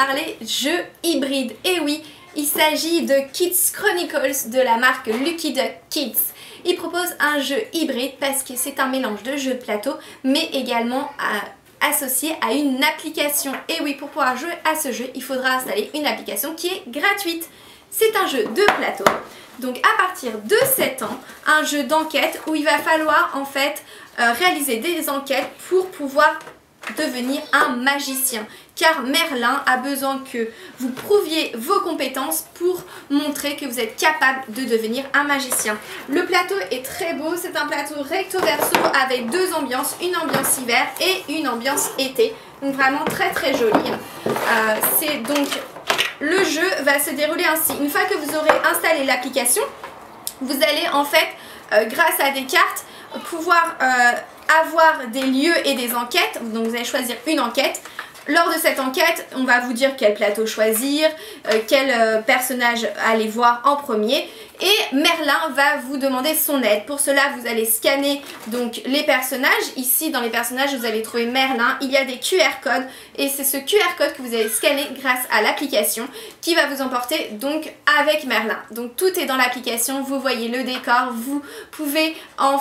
parler jeux hybrides. Et oui, il s'agit de Kids Chronicles de la marque Lucky Duck Kids. Il propose un jeu hybride parce que c'est un mélange de jeux de plateau mais également associé à une application. Et oui, pour pouvoir jouer à ce jeu, il faudra installer une application qui est gratuite. C'est un jeu de plateau, donc à partir de 7 ans, un jeu d'enquête où il va falloir en fait réaliser des enquêtes pour pouvoir devenir un magicien. Car Merlin a besoin que vous prouviez vos compétences pour montrer que vous êtes capable de devenir un magicien. Le plateau est très beau, c'est un plateau recto verso avec deux ambiances, une ambiance hiver et une ambiance été. Donc vraiment très très joli. C'est donc le jeu va se dérouler ainsi. Une fois que vous aurez installé l'application, vous allez en fait, grâce à des cartes, pouvoir avoir des lieux et des enquêtes. Donc vous allez choisir une enquête. Lors de cette enquête, on va vous dire quel plateau choisir, quel personnage aller voir en premier. Et Merlin va vous demander son aide. Pour cela, vous allez scanner donc les personnages. Ici, dans les personnages, vous allez trouver Merlin. Il y a des QR codes et c'est ce QR code que vous allez scanner grâce à l'application qui va vous emporter donc avec Merlin. Donc tout est dans l'application. Vous voyez le décor. Vous pouvez, en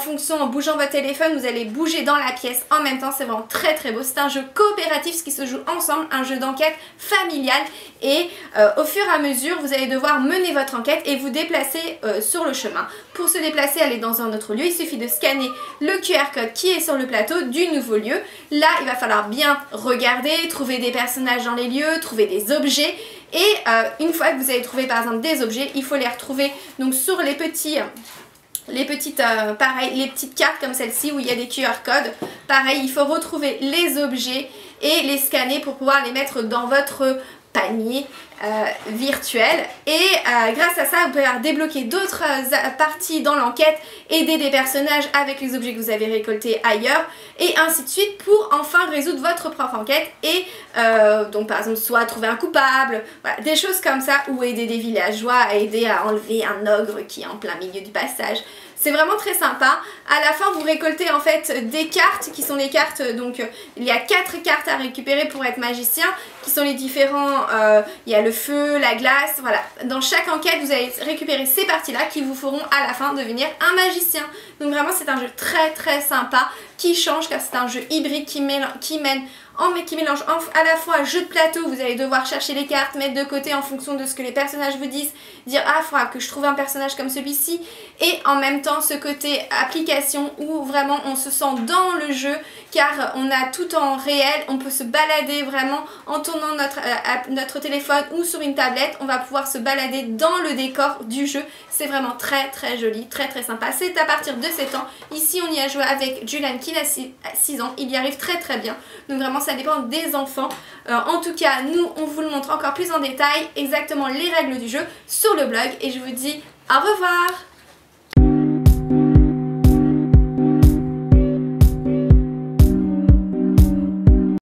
bougeant votre téléphone, vous allez bouger dans la pièce en même temps. C'est vraiment très très beau. C'est un jeu coopératif, ce qui se joue ensemble, un jeu d'enquête familial. Et au fur et à mesure, vous allez devoir mener votre enquête et vous déplacer sur le chemin. Pour se déplacer, aller dans un autre lieu, il suffit de scanner le QR code qui est sur le plateau du nouveau lieu. Là, il va falloir bien regarder, trouver des personnages dans les lieux, trouver des objets. Et une fois que vous avez trouvé par exemple des objets, il faut les retrouver donc sur les petites cartes comme celle-ci où il y a des QR codes. Pareil, il faut retrouver les objets et les scanner pour pouvoir les mettre dans votre panier virtuel. Et grâce à ça, vous pouvez débloquer d'autres parties dans l'enquête, aider des personnages avec les objets que vous avez récoltés ailleurs, et ainsi de suite pour enfin résoudre votre propre enquête. Et donc par exemple, soit trouver un coupable, voilà, des choses comme ça, ou aider des villageois à aider à enlever un ogre qui est en plein milieu du passage. C'est vraiment très sympa. À la fin, vous récoltez en fait des cartes qui sont les cartes, donc il y a 4 cartes à récupérer pour être magicien, qui sont les différents, il y a le feu, la glace, voilà. Dans chaque enquête, vous allez récupérer ces parties-là qui vous feront à la fin devenir un magicien. Donc vraiment, c'est un jeu très très sympa, qui change car c'est un jeu hybride qui mélange à la fois jeu de plateau, vous allez devoir chercher les cartes, mettre de côté en fonction de ce que les personnages vous disent, dire ah il faudra que je trouve un personnage comme celui-ci, et en même temps ce côté application où vraiment on se sent dans le jeu car on a tout en réel, on peut se balader vraiment en tournant notre téléphone ou sur une tablette, on va pouvoir se balader dans le décor du jeu. C'est vraiment très très joli, très très sympa. C'est à partir de 7 ans. Ici on y a joué avec Julian qui a 6 ans, il y arrive très très bien. Donc vraiment ça dépend des enfants. En tout cas nous on vous le montre encore plus en détail, exactement les règles du jeu sur le blog, et je vous dis au revoir.